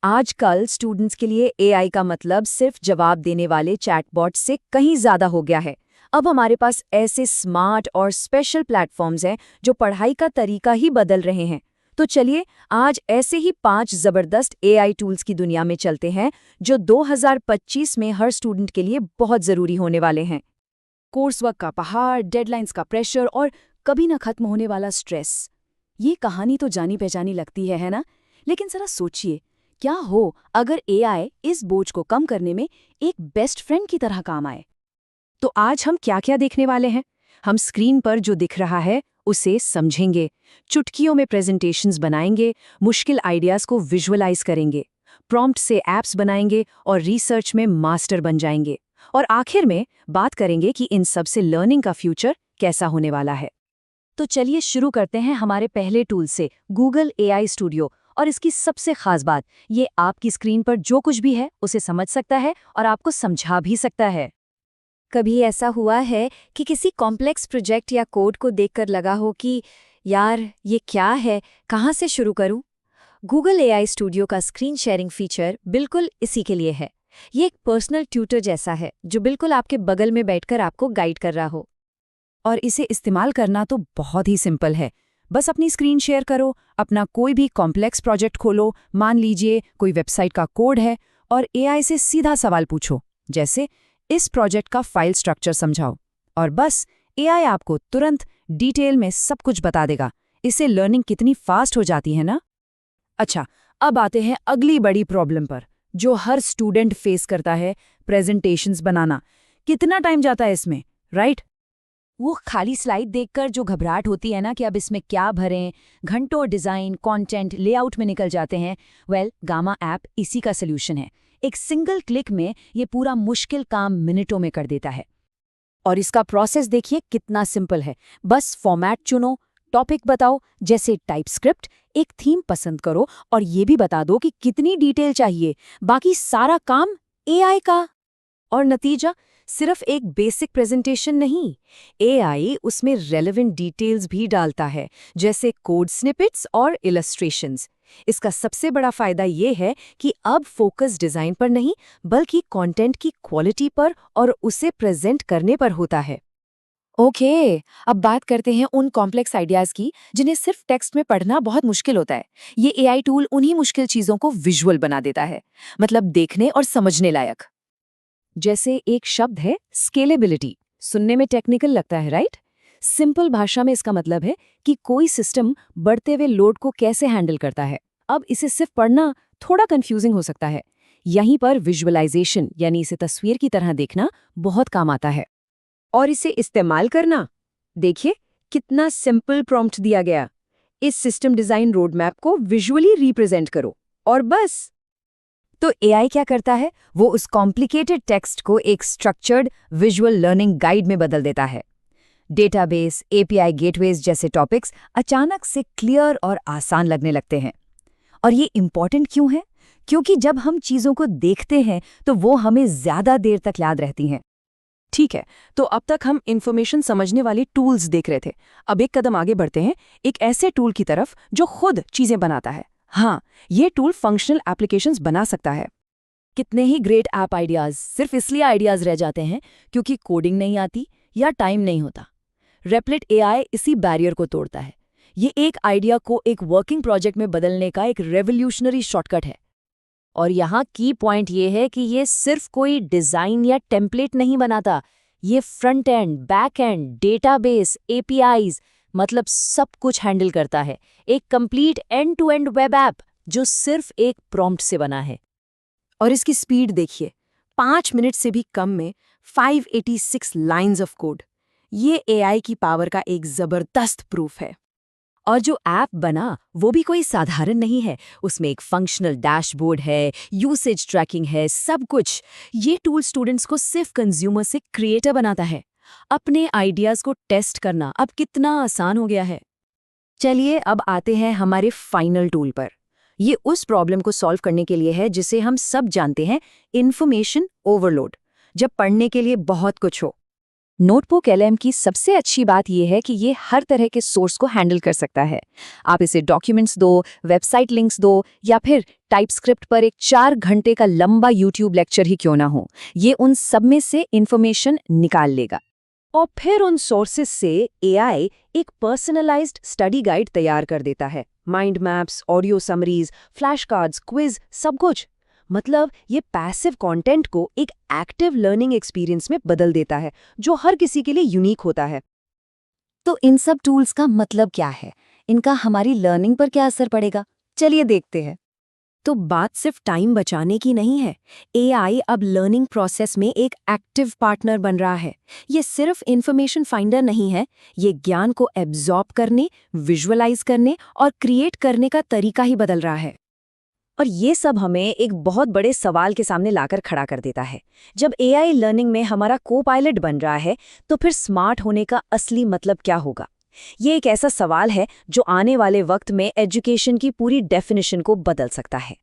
आजकल स्टूडेंट्स के लिए एआई का मतलब सिर्फ जवाब देने वाले चैटबॉट से कहीं ज्यादा हो गया है। अब हमारे पास ऐसे स्मार्ट और स्पेशल प्लेटफॉर्म्स हैं जो पढ़ाई का तरीका ही बदल रहे हैं। तो चलिए आज ऐसे ही 5 जबरदस्त एआई टूल्स की दुनिया में चलते हैं जो 2025 में हर स्टूडेंट के लिए बहुत जरूरी होने वाले हैं। कोर्स वर्क का पहाड़, डेडलाइंस का प्रेशर और कभी न खत्म होने वाला स्ट्रेस। ये कहानी तो जानी पहचानी लगती है ना? लेकिन जरा सोचिए, क्या हो अगर एआई इस बोझ को कम करने में एक बेस्ट फ्रेंड की तरह काम आए? तो आज हम क्या क्या देखने वाले हैं? हम स्क्रीन पर जो दिख रहा है उसे समझेंगे, चुटकियों में प्रेजेंटेशंस बनाएंगे, मुश्किल आइडियाज को विजुअलाइज करेंगे, प्रॉम्प्ट से ऐप्स बनाएंगे और रिसर्च में मास्टर बन जाएंगे। और आखिर में बात करेंगे कि इन सब से लर्निंग का फ्यूचर कैसा होने वाला है। तो चलिए शुरू करते हैं हमारे पहले टूल से, गूगल एआई स्टूडियो। और इसकी सबसे खास बात, ये आपकी स्क्रीन पर जो कुछ भी है उसे समझ सकता है और आपको समझा भी सकता है। कभी ऐसा हुआ है कि किसी कॉम्प्लेक्स प्रोजेक्ट या कोड को देखकर लगा हो कि यार ये क्या है, कहाँ से शुरू करूं? गूगल एआई स्टूडियो का स्क्रीन शेयरिंग फीचर बिल्कुल इसी के लिए है। ये एक पर्सनल ट्यूटर जैसा है जो बिल्कुल आपके बगल में बैठकर आपको गाइड कर रहा हो। और इसे इस्तेमाल करना तो बहुत ही सिंपल है। बस अपनी स्क्रीन शेयर करो, अपना कोई भी कॉम्प्लेक्स प्रोजेक्ट खोलो, मान लीजिए कोई वेबसाइट का कोड है, और एआई से सीधा सवाल पूछो, जैसे इस प्रोजेक्ट का फाइल स्ट्रक्चर समझाओ। और बस एआई आपको तुरंत डिटेल में सब कुछ बता देगा। इससे लर्निंग कितनी फास्ट हो जाती है ना? अच्छा, अब आते हैं अगली बड़ी प्रॉब्लम पर, जो हर स्टूडेंट फेस करता है, प्रेजेंटेशंस बनाना। कितना टाइम जाता है इसमें, राइट? वो खाली स्लाइड देखकर जो घबराहट होती है ना कि अब इसमें क्या भरें, घंटों डिज़ाइन, कंटेंट, लेआउट में निकल जाते हैं। गामा ऐप इसी का सलूशन है। एक सिंगल क्लिक में ये पूरा मुश्किल काम मिनटों में कर देता है। और इसका प्रोसेस देखिए कितना सिंपल है। बस फॉर्मेट चुनो, टॉपिक बताओ जैसे टाइपस्क्रिप्ट, एक थीम पसंद करो और ये भी बता दो कि कितनी डिटेल चाहिए। बाकी सारा काम एआई का। और नतीजा सिर्फ एक बेसिक प्रेजेंटेशन नहीं, एआई उसमें रेलेवेंट डिटेल्स भी डालता है, जैसे कोड स्निपेट्स और इलस्ट्रेशंस। इसका सबसे बड़ा फायदा ये है कि अब फोकस डिजाइन पर नहीं, बल्कि कंटेंट की क्वालिटी पर और उसे प्रेजेंट करने पर होता है। ओके, अब बात करते हैं उन कॉम्प्लेक्स आइडियाज की जिन्हें सिर्फ टेक्स्ट में पढ़ना बहुत मुश्किल होता है। ये एआई टूल उन्हीं मुश्किल चीजों को विजुअल बना देता है, मतलब देखने और समझने लायक। जैसे एक शब्द है स्केलेबिलिटी, सुनने में टेक्निकल लगता है, राइट? सिंपल भाषा में इसका मतलब है कि कोई सिस्टम बढ़ते हुए लोड को कैसे हैंडल करता है। अब इसे सिर्फ पढ़ना थोड़ा कंफ्यूजिंग हो सकता है। यहीं पर विजुअलाइजेशन यानी इसे तस्वीर की तरह देखना बहुत काम आता है। और इसे इस्तेमाल करना, देखिए कितना सिंपल प्रॉम्प्ट दिया गया। इस सिस्टम डिजाइन रोडमैप को विजुअली रिप्रेजेंट करो और बस। तो एआई क्या करता है? वो उस कॉम्प्लिकेटेड टेक्स्ट को एक स्ट्रक्चर्ड विजुअल लर्निंग गाइड में बदल देता है। डेटाबेस, एपीआई गेटवेज जैसे टॉपिक्स अचानक से क्लियर और आसान लगने लगते हैं। और ये इम्पॉर्टेंट क्यों है? क्योंकि जब हम चीज़ों को देखते हैं तो वो हमें ज़्यादा देर तक याद रहती हैं। ठीक है, तो अब तक हम इन्फॉर्मेशन समझने वाले टूल्स देख रहे थे। अब एक कदम आगे बढ़ते हैं, एक ऐसे टूल की तरफ जो खुद चीज़ें बनाता है। हाँ, ये टूल फंक्शनल एप्लीकेशंस बना सकता है। कितने ही ग्रेट ऐप आइडियाज सिर्फ इसलिए आइडियाज रह जाते हैं क्योंकि कोडिंग नहीं आती या टाइम नहीं होता। रेपलेट एआई इसी बैरियर को तोड़ता है। ये एक आइडिया को एक वर्किंग प्रोजेक्ट में बदलने का एक रेवोल्यूशनरी शॉर्टकट है। और यहाँ की पॉइंट ये है कि ये सिर्फ कोई डिजाइन या टेम्पलेट नहीं बनाता, ये front end, back end, database, APIs, मतलब सब कुछ हैंडल करता है। एक complete end to end web app जो सिर्फ एक प्रॉम्प्ट से बना है। और इसकी स्पीड देखिए, 5 मिनट से भी कम में 586 लाइन्स ऑफ कोड। ये एआई की पावर का एक जबरदस्त प्रूफ है। और जो ऐप बना वो भी कोई साधारण नहीं है। उसमें एक फंक्शनल डैशबोर्ड है, यूसेज ट्रैकिंग है, सब कुछ। ये टूल स्टूडेंट्स को सिर्फ कंज्यूमर से क्रिएटर बनाता है। अपने आइडियाज को टेस्ट करना अब कितना आसान हो गया है। चलिए अब आते हैं हमारे फाइनल टूल पर। ये उस प्रॉब्लम को सॉल्व करने के लिए है जिसे हम सब जानते हैं, इंफॉर्मेशन ओवरलोड। जब पढ़ने के लिए बहुत कुछ हो। नोटबुक एलएम की सबसे अच्छी बात यह है कि ये हर तरह के सोर्स को हैंडल कर सकता है। आप इसे डॉक्यूमेंट्स दो, वेबसाइट लिंक्स दो या फिर टाइपस्क्रिप्ट पर एक 4 घंटे का लंबा यूट्यूब लेक्चर ही क्यों ना हो, ये उन सब में से इन्फॉर्मेशन निकाल लेगा। और फिर उन सोर्सेस से एआई एक पर्सनलाइज्ड स्टडी गाइड तैयार कर देता है। Mind maps, audio summaries, flash cards, quiz, सब कुछ। मतलब ये पैसिव कंटेंट को एक एक्टिव लर्निंग एक्सपीरियंस में बदल देता है, जो हर किसी के लिए यूनिक होता है। तो इन सब टूल्स का मतलब क्या है? इनका हमारी लर्निंग पर क्या असर पड़ेगा? चलिए देखते हैं। तो बात सिर्फ टाइम बचाने की नहीं है। एआई अब लर्निंग प्रोसेस में एक एक्टिव पार्टनर बन रहा है। ये सिर्फ इंफॉर्मेशन फाइंडर नहीं है, ये ज्ञान को एब्जॉर्ब करने, विजुअलाइज करने और क्रिएट करने का तरीका ही बदल रहा है। और ये सब हमें एक बहुत बड़े सवाल के सामने लाकर खड़ा कर देता है। जब एआई लर्निंग में हमारा को पायलट बन रहा है, तो फिर स्मार्ट होने का असली मतलब क्या होगा? ये एक ऐसा सवाल है जो आने वाले वक्त में एजुकेशन की पूरी डेफिनेशन को बदल सकता है।